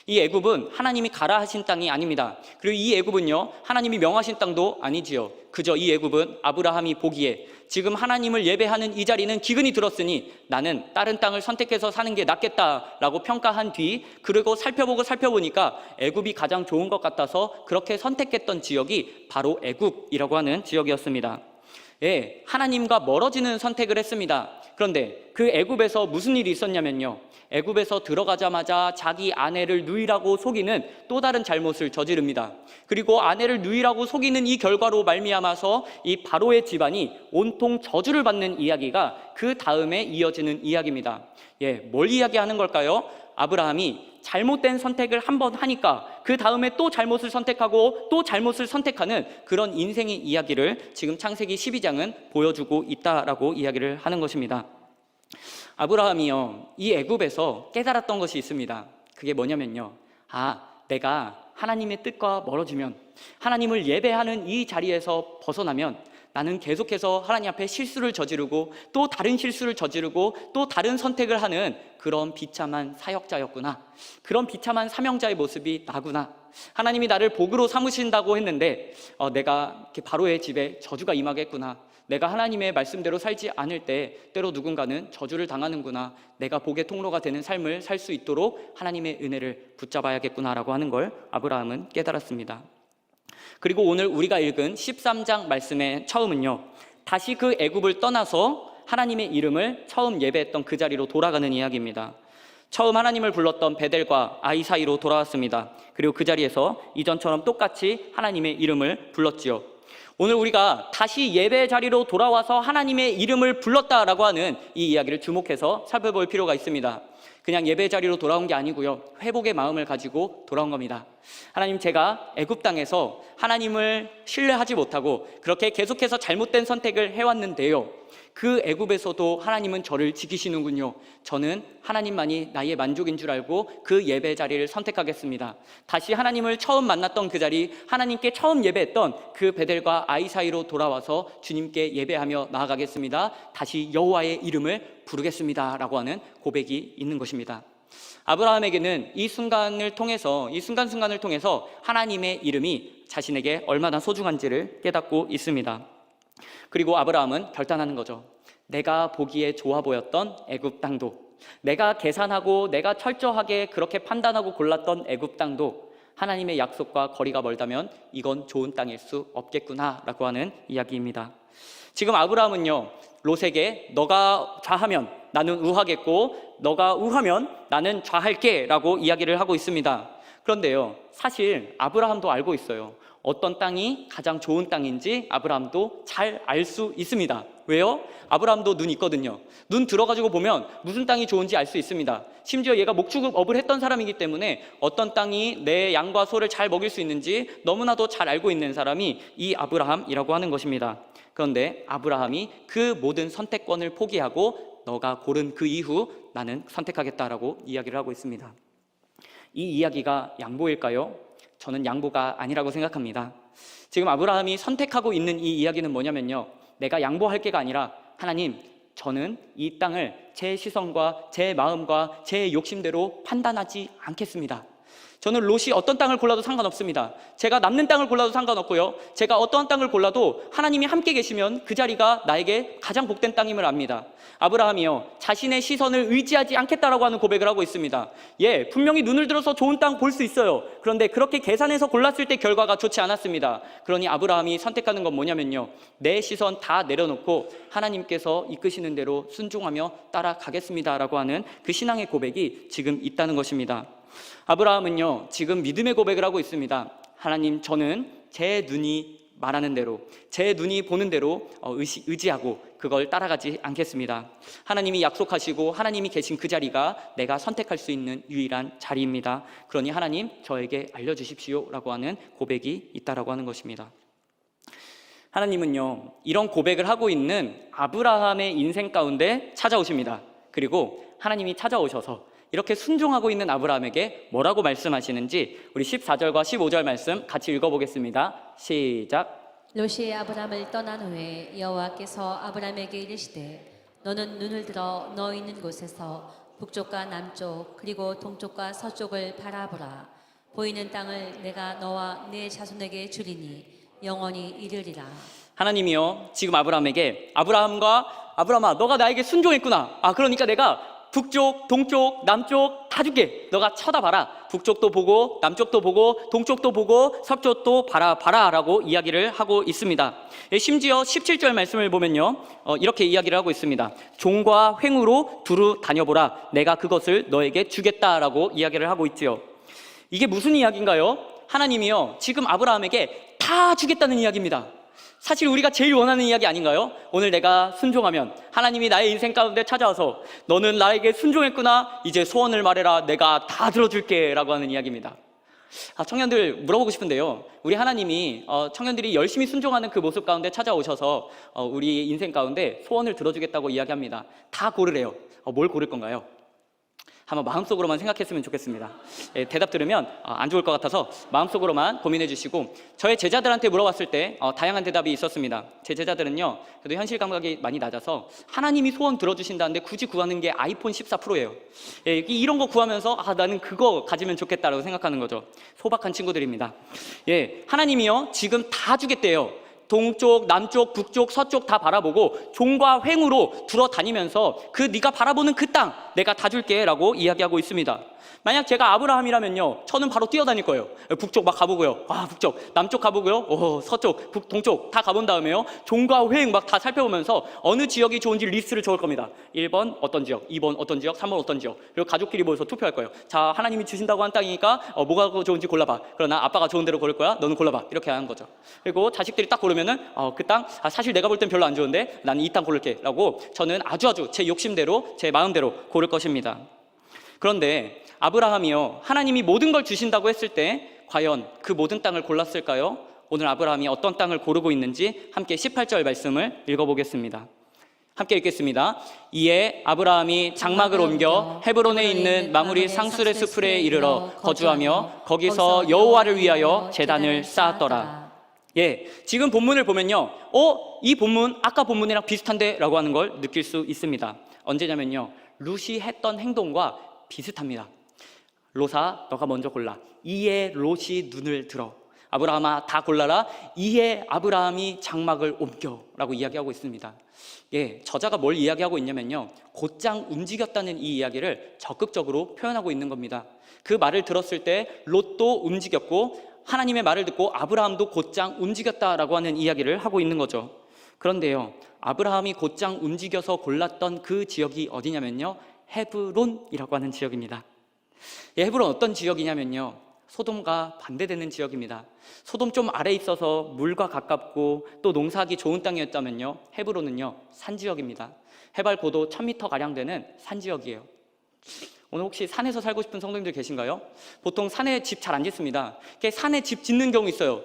이 애굽은 하나님이 가라 하신 땅이 아닙니다. 그리고 이 애굽은요, 하나님이 명하신 땅도 아니지요. 그저 이 애굽은 아브라함이 보기에 지금 하나님을 예배하는 이 자리는 기근이 들었으니 나는 다른 땅을 선택해서 사는 게 낫겠다라고 평가한 뒤, 그리고 살펴보니까 애굽이 가장 좋은 것 같아서 그렇게 선택했던 지역이 바로 애굽이라고 하는 지역이었습니다. 예, 하나님과 멀어지는 선택을 했습니다. 그런데 그 애굽에서 무슨 일이 있었냐면요, 애굽에서 들어가자마자 자기 아내를 누이라고 속이는 또 다른 잘못을 저지릅니다. 그리고 아내를 누이라고 속이는 이 결과로 말미암아서 이 바로의 집안이 온통 저주를 받는 이야기가 그 다음에 이어지는 이야기입니다. 예, 뭘 이야기하는 걸까요? 아브라함이 잘못된 선택을 한번 하니까 그 다음에 또 잘못을 선택하고 또 잘못을 선택하는 그런 인생의 이야기를 지금 창세기 12장은 보여주고 있다라고 이야기를 하는 것입니다. 아브라함이요, 이 애굽에서 깨달았던 것이 있습니다. 그게 뭐냐면요, 내가 하나님의 뜻과 멀어지면, 하나님을 예배하는 이 자리에서 벗어나면 나는 계속해서 하나님 앞에 실수를 저지르고 또 다른 실수를 저지르고 또 다른 선택을 하는 그런 비참한 사역자였구나. 그런 비참한 사명자의 모습이 나구나. 하나님이 나를 복으로 삼으신다고 했는데 내가 이렇게 바로의 집에 저주가 임하겠구나. 내가 하나님의 말씀대로 살지 않을 때 때로 누군가는 저주를 당하는구나. 내가 복의 통로가 되는 삶을 살 수 있도록 하나님의 은혜를 붙잡아야겠구나라고 하는 걸 아브라함은 깨달았습니다. 그리고 오늘 우리가 읽은 13장 말씀의 처음은요, 다시 그 애굽을 떠나서 하나님의 이름을 처음 예배했던 그 자리로 돌아가는 이야기입니다. 처음 하나님을 불렀던 베델과 아이 사이로 돌아왔습니다. 그리고 그 자리에서 이전처럼 똑같이 하나님의 이름을 불렀지요. 오늘 우리가 다시 예배 자리로 돌아와서 하나님의 이름을 불렀다라고 하는 이 이야기를 주목해서 살펴볼 필요가 있습니다. 그냥 예배 자리로 돌아온 게 아니고요, 회복의 마음을 가지고 돌아온 겁니다. 하나님, 제가 애굽 땅에서 하나님을 신뢰하지 못하고 그렇게 계속해서 잘못된 선택을 해왔는데요, 그 애굽에서도 하나님은 저를 지키시는군요. 저는 하나님만이 나의 만족인 줄 알고 그 예배 자리를 선택하겠습니다. 다시 하나님을 처음 만났던 그 자리, 하나님께 처음 예배했던 그 베델과 아이 사이로 돌아와서 주님께 예배하며 나아가겠습니다. 다시 여호와의 이름을 부르겠습니다 라고 하는 고백이 있는 것입니다. 아브라함에게는 이 순간순간을 통해서 하나님의 이름이 자신에게 얼마나 소중한지를 깨닫고 있습니다. 그리고 아브라함은 결단하는 거죠. 내가 보기에 좋아 보였던 애굽 땅도, 내가 계산하고 내가 철저하게 그렇게 판단하고 골랐던 애굽 땅도 하나님의 약속과 거리가 멀다면 이건 좋은 땅일 수 없겠구나 라고 하는 이야기입니다. 지금 아브라함은요, 롯에게 너가 좌하면 나는 우하겠고 너가 우하면 나는 좌할게 라고 이야기를 하고 있습니다. 그런데요, 사실 아브라함도 알고 있어요. 어떤 땅이 가장 좋은 땅인지 아브라함도 잘 알 수 있습니다. 왜요? 아브라함도 눈 있거든요. 눈 들어가지고 보면 무슨 땅이 좋은지 알 수 있습니다. 심지어 얘가 목축업을 했던 사람이기 때문에 어떤 땅이 내 양과 소를 잘 먹일 수 있는지 너무나도 잘 알고 있는 사람이 이 아브라함이라고 하는 것입니다. 그런데 아브라함이 그 모든 선택권을 포기하고 너가 고른 그 이후 나는 선택하겠다라고 이야기를 하고 있습니다. 이 이야기가 양보일까요? 저는 양보가 아니라고 생각합니다. 지금 아브라함이 선택하고 있는 이 이야기는 뭐냐면요, 내가 양보할 게가 아니라 하나님, 저는 이 땅을 제 시선과 제 마음과 제 욕심대로 판단하지 않겠습니다. 저는 롯이 어떤 땅을 골라도 상관없습니다. 제가 남는 땅을 골라도 상관없고요, 제가 어떠한 땅을 골라도 하나님이 함께 계시면 그 자리가 나에게 가장 복된 땅임을 압니다. 아브라함이요, 자신의 시선을 의지하지 않겠다라고 하는 고백을 하고 있습니다. 예, 분명히 눈을 들어서 좋은 땅 볼 수 있어요. 그런데 그렇게 계산해서 골랐을 때 결과가 좋지 않았습니다. 그러니 아브라함이 선택하는 건 뭐냐면요, 내 시선 다 내려놓고 하나님께서 이끄시는 대로 순종하며 따라가겠습니다 라고 하는 그 신앙의 고백이 지금 있다는 것입니다. 아브라함은요, 지금 믿음의 고백을 하고 있습니다. 하나님, 저는 제 눈이 말하는 대로, 제 눈이 보는 대로 의지하고 그걸 따라가지 않겠습니다. 하나님이 약속하시고 하나님이 계신 그 자리가 내가 선택할 수 있는 유일한 자리입니다. 그러니 하나님, 저에게 알려주십시오 라고 하는 고백이 있다라고 하는 것입니다. 하나님은요, 이런 고백을 하고 있는 아브라함의 인생 가운데 찾아오십니다. 그리고 하나님이 찾아오셔서 이렇게 순종하고 있는 아브라함에게 뭐라고 말씀하시는지 우리 14절과 15절 말씀 같이 읽어보겠습니다. 시작. 롯이 아브람을 떠난 후에 여호와께서 아브람에게 이르시되 너는 눈을 들어 너 있는 곳에서 북쪽과 남쪽 그리고 동쪽과 서쪽을 바라보라. 보이는 땅을 내가 너와 네 자손에게 주리니 영원히 이르리라. 하나님이요, 지금 아브라함에게 아브라함아, 너가 나에게 순종했구나. 그러니까 내가 북쪽, 동쪽, 남쪽 다 줄게. 너가 쳐다봐라. 북쪽도 보고 남쪽도 보고 동쪽도 보고 서쪽도 봐라 라고 이야기를 하고 있습니다. 심지어 17절 말씀을 보면요, 이렇게 이야기를 하고 있습니다. 종과 횡으로 두루 다녀보라. 내가 그것을 너에게 주겠다라고 이야기를 하고 있지요. 이게 무슨 이야기인가요? 하나님이요, 지금 아브라함에게 다 주겠다는 이야기입니다. 사실 우리가 제일 원하는 이야기 아닌가요? 오늘 내가 순종하면 하나님이 나의 인생 가운데 찾아와서 너는 나에게 순종했구나, 이제 소원을 말해라, 내가 다 들어줄게 라고 하는 이야기입니다. 청년들 물어보고 싶은데요, 우리 하나님이 청년들이 열심히 순종하는 그 모습 가운데 찾아오셔서 우리 인생 가운데 소원을 들어주겠다고 이야기합니다. 다 고르래요. 뭘 고를 건가요? 한번 마음속으로만 생각했으면 좋겠습니다. 대답 들으면 안 좋을 것 같아서 마음속으로만 고민해 주시고, 저의 제자들한테 물어봤을 때 다양한 대답이 있었습니다. 제 제자들은요, 그래도 현실 감각이 많이 낮아서 하나님이 소원 들어주신다는데 굳이 구하는 게 아이폰 14 프로예요. 이런 거 구하면서 나는 그거 가지면 좋겠다라고 생각하는 거죠. 소박한 친구들입니다. 하나님이요, 지금 다 주겠대요. 동쪽, 남쪽, 북쪽, 서쪽 다 바라보고 종과 횡으로 둘러다니면서 네가 바라보는 그 땅 내가 다 줄게 라고 이야기하고 있습니다. 만약 제가 아브라함이라면요, 저는 바로 뛰어다닐 거예요. 북쪽 막 가보고요, 북쪽, 남쪽 가보고요, 서쪽, 동쪽 다 가본 다음에요, 종과 횡 막 다 살펴보면서 어느 지역이 좋은지 리스트를 적을 겁니다. 1번 어떤 지역, 2번 어떤 지역, 3번 어떤 지역. 그리고 가족끼리 모여서 투표할 거예요. 자, 하나님이 주신다고 한 땅이니까 뭐가 좋은지 골라봐. 그러나 아빠가 좋은 대로 고를 거야, 너는 골라봐. 이렇게 하는 거죠. 그리고 자식들이 딱 고르면은 그 땅 사실 내가 볼 땐 별로 안 좋은데 나는 이 땅 고를게 라고 저는 아주 제 욕심대로, 제 마음대로 고를 것입니다. 그런데 아브라함이요, 하나님이 모든 걸 주신다고 했을 때 과연 그 모든 땅을 골랐을까요? 오늘 아브라함이 어떤 땅을 고르고 있는지 함께 18절 말씀을 읽어보겠습니다. 함께 읽겠습니다. 이에 아브라함이 장막을 옮겨 헤브론에 있는 마므리 상술의 숲에 이르러 거주하며 거기서 여호와를 위하여 제단을 쌓았더라. 지금 본문을 보면요, 이 본문 아까 본문이랑 비슷한데 라고 하는 걸 느낄 수 있습니다. 언제냐면요, 룻이 했던 행동과 비슷합니다. 롯아, 너가 먼저 골라. 이에 롯이 눈을 들어. 아브라함아, 다 골라라. 이에 아브라함이 장막을 옮겨 라고 이야기하고 있습니다. 저자가 뭘 이야기하고 있냐면요, 곧장 움직였다는 이 이야기를 적극적으로 표현하고 있는 겁니다. 그 말을 들었을 때 롯도 움직였고 하나님의 말을 듣고 아브라함도 곧장 움직였다라고 하는 이야기를 하고 있는 거죠. 그런데요, 아브라함이 곧장 움직여서 골랐던 그 지역이 어디냐면요, 헤브론이라고 하는 지역입니다. 헤브론 어떤 지역이냐면요, 소돔과 반대되는 지역입니다. 소돔 좀 아래에 있어서 물과 가깝고 또 농사하기 좋은 땅이었다면요, 헤브론은요, 산지역입니다. 해발 고도 1000m가량 되는 산지역이에요. 오늘 혹시 산에서 살고 싶은 성도님들 계신가요? 보통 산에 집 잘 안 짓습니다. 산에 집 짓는 경우 있어요.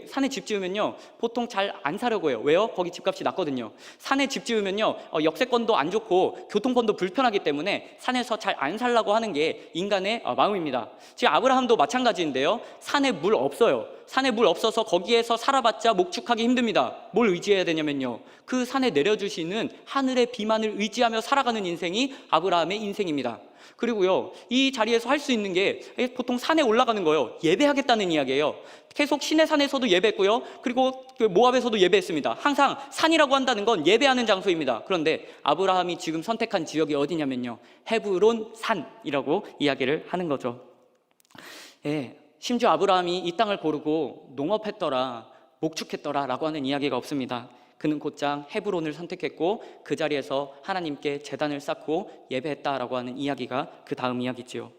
산에 집 지으면요, 보통 잘 안 사려고 해요. 왜요? 거기 집값이 낮거든요. 산에 집 지으면요, 역세권도 안 좋고 교통권도 불편하기 때문에 산에서 잘 안 살려고 하는 게 인간의 마음입니다. 지금 아브라함도 마찬가지인데요, 산에 물 없어요. 산에 물 없어서 거기에서 살아봤자 목축하기 힘듭니다. 뭘 의지해야 되냐면요, 그 산에 내려주시는 하늘의 비만을 의지하며 살아가는 인생이 아브라함의 인생입니다. 그리고요, 이 자리에서 할 수 있는 게 보통 산에 올라가는 거예요. 예배하겠다는 이야기예요. 계속 시내산에서도 예배했고요, 그리고 모압에서도 예배했습니다. 항상 산이라고 한다는 건 예배하는 장소입니다. 그런데 아브라함이 지금 선택한 지역이 어디냐면요, 헤브론 산이라고 이야기를 하는 거죠. 심지어 아브라함이 이 땅을 고르고 농업했더라, 목축했더라 라고 하는 이야기가 없습니다. 그는 곧장 헤브론을 선택했고 그 자리에서 하나님께 제단을 쌓고 예배했다라고 하는 이야기가 그 다음 이야기지요.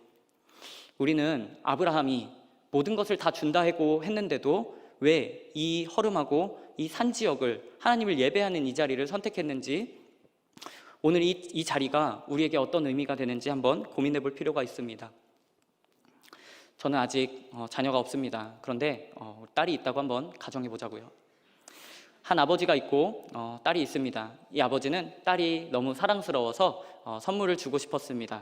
우리는 아브라함이 모든 것을 다 준다고 했는데도 왜 이 허름하고 이 산 지역을, 하나님을 예배하는 이 자리를 선택했는지, 오늘 이 자리가 우리에게 어떤 의미가 되는지 한번 고민해 볼 필요가 있습니다. 저는 아직 자녀가 없습니다. 그런데 딸이 있다고 한번 가정해 보자고요. 한 아버지가 있고 딸이 있습니다. 이 아버지는 딸이 너무 사랑스러워서 선물을 주고 싶었습니다.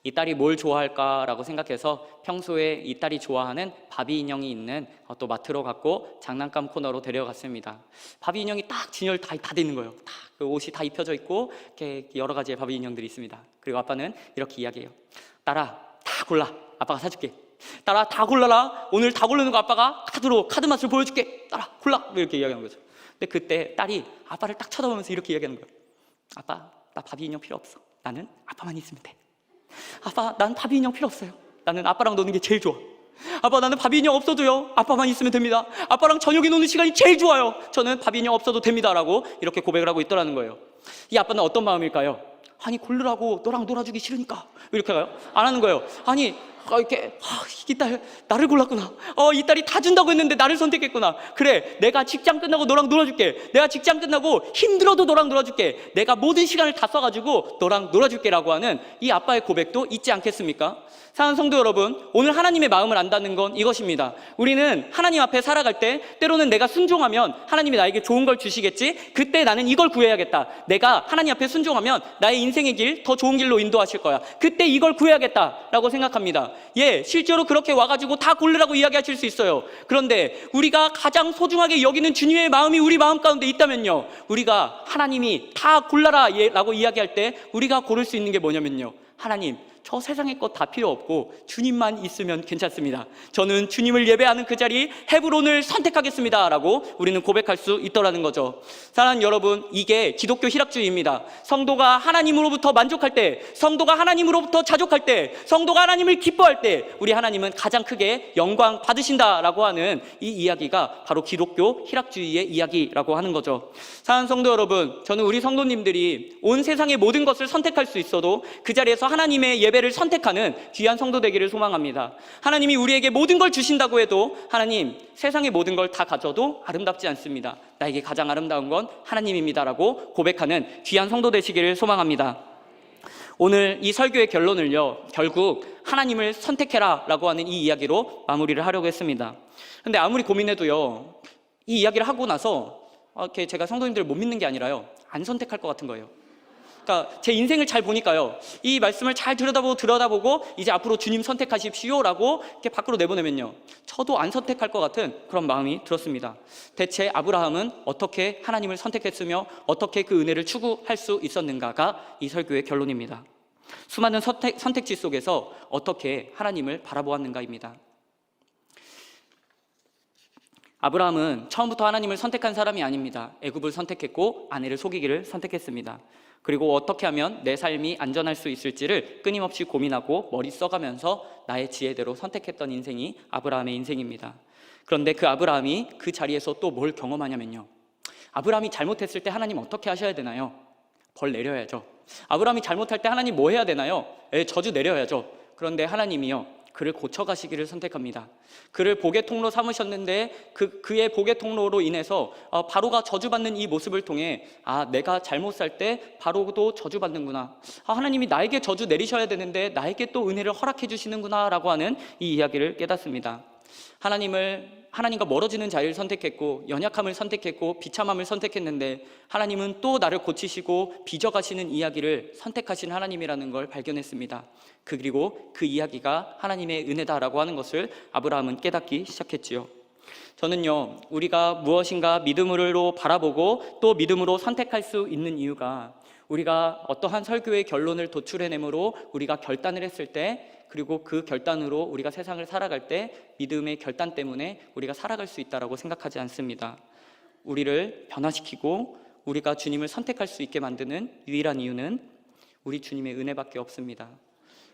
이 딸이 뭘 좋아할까라고 생각해서 평소에 이 딸이 좋아하는 바비 인형이 있는 또 마트로 갔고 장난감 코너로 데려갔습니다. 바비 인형이 딱 진열 다 돼 있는 거예요. 딱 그 옷이 다 입혀져 있고 이렇게 여러 가지의 바비 인형들이 있습니다. 그리고 아빠는 이렇게 이야기해요. 딸아, 다 골라. 아빠가 사줄게. 딸아, 다 골라라. 오늘 다 고르는 거 아빠가 카드 맛을 보여줄게. 딸아, 골라. 이렇게 이야기하는 거죠. 근데 그때 딸이 아빠를 딱 쳐다보면서 이렇게 이야기하는 거예요. 아빠, 나 바비 인형 필요 없어. 나는 아빠만 있으면 돼. 아빠, 난 바비 인형 필요 없어요. 나는 아빠랑 노는 게 제일 좋아. 아빠, 나는 바비 인형 없어도요, 아빠만 있으면 됩니다. 아빠랑 저녁에 노는 시간이 제일 좋아요. 저는 바비 인형 없어도 됩니다. 라고 이렇게 고백을 하고 있더라는 거예요. 이 아빠는 어떤 마음일까요? 아니, 고르라고, 너랑 놀아주기 싫으니까. 이렇게 가요? 안 하는 거예요. 아니, 이렇게, 이 딸 나를 골랐구나. 이 딸이 다 준다고 했는데 나를 선택했구나. 그래, 내가 직장 끝나고 너랑 놀아줄게. 내가 직장 끝나고 힘들어도 너랑 놀아줄게. 내가 모든 시간을 다 써가지고 너랑 놀아줄게 라고 하는 이 아빠의 고백도 있지 않겠습니까? 사랑하는 성도 여러분, 오늘 하나님의 마음을 안다는 건 이것입니다. 우리는 하나님 앞에 살아갈 때 때로는 내가 순종하면 하나님이 나에게 좋은 걸 주시겠지. 그때 나는 이걸 구해야겠다. 내가 하나님 앞에 순종하면 나의 인생의 길 더 좋은 길로 인도하실 거야. 그때 이걸 구해야겠다라고 생각합니다. 예, 실제로 그렇게 와가지고 다 고르라고 이야기하실 수 있어요. 그런데 우리가 가장 소중하게 여기는 주님의 마음이 우리 마음 가운데 있다면요, 우리가 하나님이 다 골라라 라고 이야기할 때 우리가 고를 수 있는 게 뭐냐면요, 하나님, 저 세상의 것 다 필요 없고 주님만 있으면 괜찮습니다. 저는 주님을 예배하는 그 자리 헤브론을 선택하겠습니다 라고 우리는 고백할 수 있더라는 거죠. 사랑하는 여러분, 이게 기독교 희락주의입니다. 성도가 하나님으로부터 만족할 때, 성도가 하나님으로부터 자족할 때, 성도가 하나님을 기뻐할 때 우리 하나님은 가장 크게 영광 받으신다라고 하는 이 이야기가 바로 기독교 희락주의의 이야기라고 하는 거죠. 사랑하는 성도 여러분, 저는 우리 성도님들이 온 세상의 모든 것을 선택할 수 있어도 그 자리에서 하나님의 예배를 선택하는 귀한 성도 되기를 소망합니다. 하나님이 우리에게 모든 걸 주신다고 해도 하나님, 세상의 모든 걸 다 가져도 아름답지 않습니다. 나에게 가장 아름다운 건 하나님입니다라고 고백하는 귀한 성도 되시기를 소망합니다. 오늘 이 설교의 결론을요, 결국 하나님을 선택해라 라고 하는 이 이야기로 마무리를 하려고 했습니다. 근데 아무리 고민해도요, 이 이야기를 하고 나서 이렇게 제가 성도님들을 못 믿는 게 아니라요, 안 선택할 것 같은 거예요. 그러니까 제 인생을 잘 보니까요, 이 말씀을 잘 들여다보고 이제 앞으로 주님 선택하십시오 라고 이렇게 밖으로 내보내면요, 저도 안 선택할 것 같은 그런 마음이 들었습니다. 대체 아브라함은 어떻게 하나님을 선택했으며 어떻게 그 은혜를 추구할 수 있었는가가 이 설교의 결론입니다. 수많은 선택지 속에서 어떻게 하나님을 바라보았는가입니다. 아브라함은 처음부터 하나님을 선택한 사람이 아닙니다. 애굽을 선택했고 아내를 속이기를 선택했습니다. 그리고 어떻게 하면 내 삶이 안전할 수 있을지를 끊임없이 고민하고 머리 써가면서 나의 지혜대로 선택했던 인생이 아브라함의 인생입니다. 그런데 그 아브라함이 그 자리에서 또 뭘 경험하냐면요, 아브라함이 잘못했을 때 하나님 어떻게 하셔야 되나요? 벌 내려야죠. 아브라함이 잘못할 때 하나님 뭐 해야 되나요? 저주 내려야죠. 그런데 하나님이요, 그를 고쳐가시기를 선택합니다. 그를 복의 통로 삼으셨는데 그의 복의 통로로 인해서 바로가 저주받는 이 모습을 통해 내가 잘못 살 때 바로도 저주받는구나. 하나님이 나에게 저주 내리셔야 되는데 나에게 또 은혜를 허락해 주시는구나 라고 하는 이 이야기를 깨닫습니다. 하나님과 멀어지는 자리를 선택했고 연약함을 선택했고 비참함을 선택했는데 하나님은 또 나를 고치시고 빚어가시는 이야기를 선택하신 하나님이라는 걸 발견했습니다. 그리고 그 이야기가 하나님의 은혜다라고 하는 것을 아브라함은 깨닫기 시작했지요. 저는요, 우리가 무엇인가 믿음으로 바라보고 또 믿음으로 선택할 수 있는 이유가, 우리가 어떠한 설교의 결론을 도출해내므로 우리가 결단을 했을 때, 그리고 그 결단으로 우리가 세상을 살아갈 때 믿음의 결단 때문에 우리가 살아갈 수 있다라고 생각하지 않습니다. 우리를 변화시키고 우리가 주님을 선택할 수 있게 만드는 유일한 이유는 우리 주님의 은혜밖에 없습니다.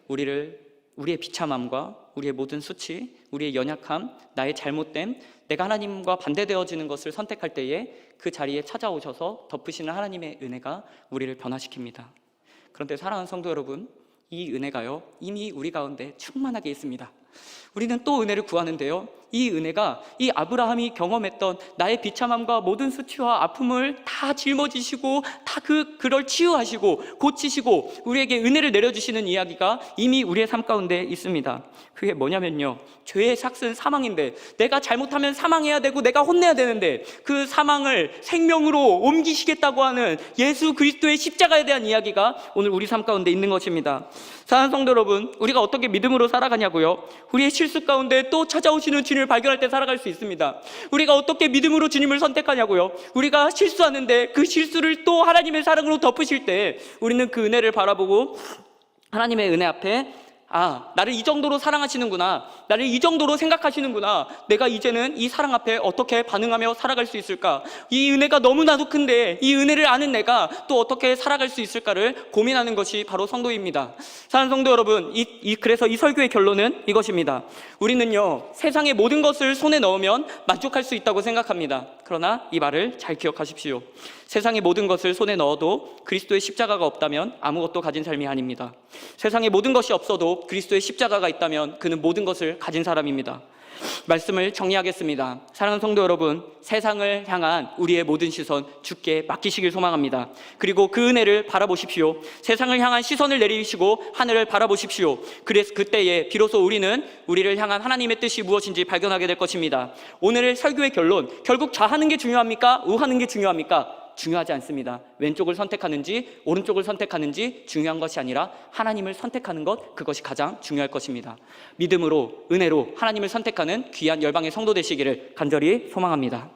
우리의 비참함과 우리의 모든 수치, 우리의 연약함, 나의 잘못됨, 내가 하나님과 반대되어지는 것을 선택할 때에 그 자리에 찾아오셔서 덮으시는 하나님의 은혜가 우리를 변화시킵니다. 그런데 사랑하는 성도 여러분, 이 은혜가요, 이미 우리 가운데 충만하게 있습니다. 우리는 또 은혜를 구하는데요, 이 은혜가 이 아브라함이 경험했던 나의 비참함과 모든 수치와 아픔을 다 짊어지시고 다 그걸 치유하시고 고치시고 우리에게 은혜를 내려주시는 이야기가 이미 우리의 삶 가운데 있습니다. 그게 뭐냐면요, 죄의 삭은 사망인데 내가 잘못하면 사망해야 되고 내가 혼내야 되는데 그 사망을 생명으로 옮기시겠다고 하는 예수 그리스도의 십자가에 대한 이야기가 오늘 우리 삶 가운데 있는 것입니다. 사랑하는 성도 여러분, 우리가 어떻게 믿음으로 살아가냐고요? 우리의 실수 가운데 또 찾아오시는 주님을 발견할 때 살아갈 수 있습니다. 우리가 어떻게 믿음으로 주님을 선택하냐고요? 우리가 실수하는데 그 실수를 또 하나님의 사랑으로 덮으실 때 우리는 그 은혜를 바라보고 하나님의 은혜 앞에 나를 이 정도로 사랑하시는구나, 나를 이 정도로 생각하시는구나, 내가 이제는 이 사랑 앞에 어떻게 반응하며 살아갈 수 있을까, 이 은혜가 너무나도 큰데 이 은혜를 아는 내가 또 어떻게 살아갈 수 있을까를 고민하는 것이 바로 성도입니다. 사랑하는 성도 여러분, 그래서 이 설교의 결론은 이것입니다. 우리는요, 세상의 모든 것을 손에 넣으면 만족할 수 있다고 생각합니다. 그러나 이 말을 잘 기억하십시오. 세상의 모든 것을 손에 넣어도 그리스도의 십자가가 없다면 아무것도 가진 삶이 아닙니다. 세상의 모든 것이 없어도 그리스도의 십자가가 있다면 그는 모든 것을 가진 사람입니다. 말씀을 정리하겠습니다. 사랑하는 성도 여러분, 세상을 향한 우리의 모든 시선 주께 맡기시길 소망합니다. 그리고 그 은혜를 바라보십시오. 세상을 향한 시선을 내리시고 하늘을 바라보십시오. 그래서 그때에 비로소 우리는 우리를 향한 하나님의 뜻이 무엇인지 발견하게 될 것입니다. 오늘의 설교의 결론, 결국 좌하는 게 중요합니까? 우하는 게 중요합니까? 중요하지 않습니다. 왼쪽을 선택하는지 오른쪽을 선택하는지 중요한 것이 아니라 하나님을 선택하는 것, 그것이 가장 중요할 것입니다. 믿음으로, 은혜로 하나님을 선택하는 귀한 열방의 성도 되시기를 간절히 소망합니다.